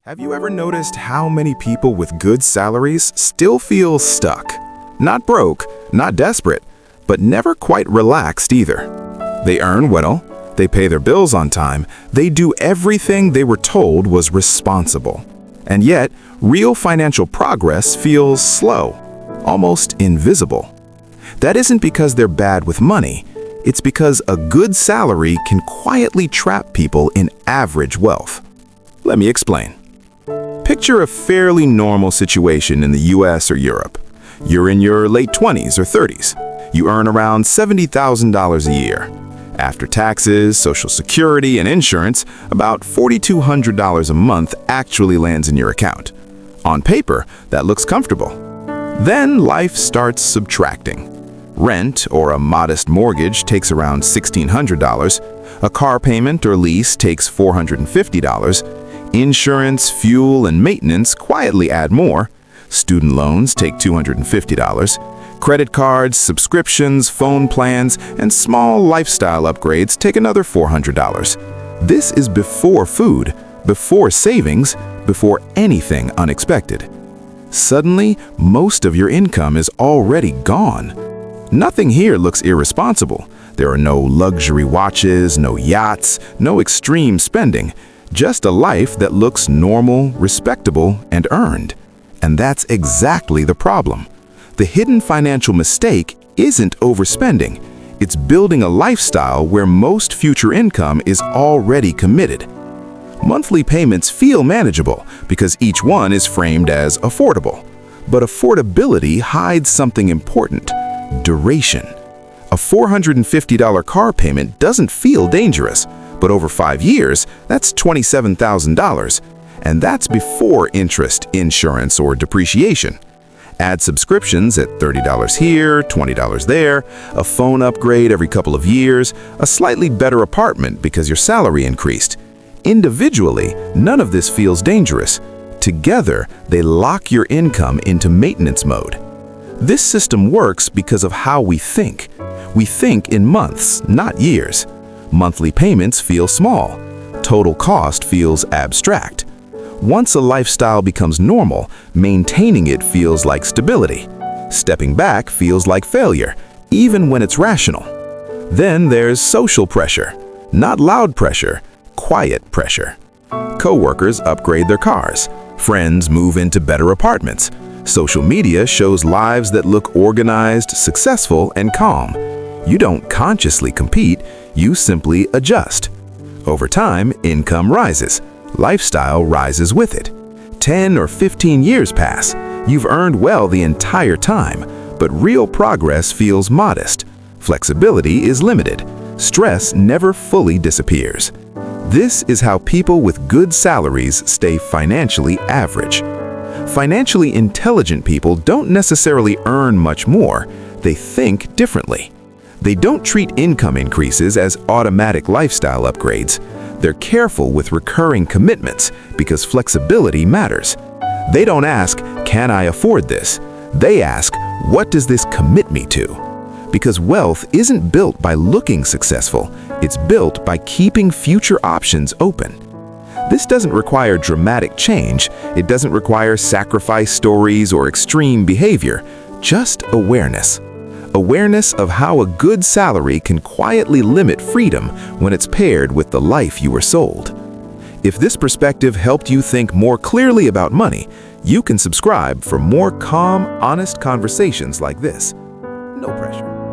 Have you ever noticed how many people with good salaries still feel stuck? Not broke, not desperate, but never quite relaxed either. They earn well, they pay their bills on time, they do everything they were told was responsible. And yet, real financial progress feels slow, almost invisible. That isn't because they're bad with money, it's because a good salary can quietly trap people in average wealth. Let me explain. Picture a fairly normal situation in the US or Europe. You're in your late 20s or 30s. You earn around $70,000 a year. After taxes, Social Security, and insurance, about $4,200 a month actually lands in your account. On paper, that looks comfortable. Then life starts subtracting. Rent or a modest mortgage takes around $1,600. A car payment or lease takes $450. Insurance, fuel, and maintenance quietly add more. Student loans take $250. Credit cards, subscriptions, phone plans, and small lifestyle upgrades take another $400. This is before food, before savings, before anything unexpected. Suddenly, most of your income is already gone. Nothing here looks irresponsible. There are no luxury watches, no yachts, no extreme spending. Just a life that looks normal, respectable, and earned. And that's exactly the problem. The hidden financial mistake isn't overspending. It's building a lifestyle where most future income is already committed. Monthly payments feel manageable because each one is framed as affordable. But affordability hides something important: duration. A $450 car payment doesn't feel dangerous. But over 5 years, that's $27,000. And that's before interest, insurance, or depreciation. Add subscriptions at $30 here, $20 there, a phone upgrade every couple of years, a slightly better apartment because your salary increased. Individually, none of this feels dangerous. Together, they lock your income into maintenance mode. This system works because of how we think. We think in months, not years. Monthly payments feel small. Total cost feels abstract. Once a lifestyle becomes normal, maintaining it feels like stability. Stepping back feels like failure, even when it's rational. Then there's social pressure. Not loud pressure, quiet pressure. Coworkers upgrade their cars. Friends move into better apartments. Social media shows lives that look organized, successful, and calm. You don't consciously compete, you simply adjust. Over time, income rises. Lifestyle rises with it. 10 or 15 years pass. You've earned well the entire time, but real progress feels modest. Flexibility is limited. Stress never fully disappears. This is how people with good salaries stay financially average. Financially intelligent people don't necessarily earn much more. They think differently. They don't treat income increases as automatic lifestyle upgrades. They're careful with recurring commitments because flexibility matters. They don't ask, "Can I afford this?" They ask, "What does this commit me to?" Because wealth isn't built by looking successful, it's built by keeping future options open. This doesn't require dramatic change, it doesn't require sacrifice stories or extreme behavior, just awareness. Awareness of how a good salary can quietly limit freedom when it's paired with the life you were sold. If this perspective helped you think more clearly about money, you can subscribe for more calm, honest conversations like this. No pressure.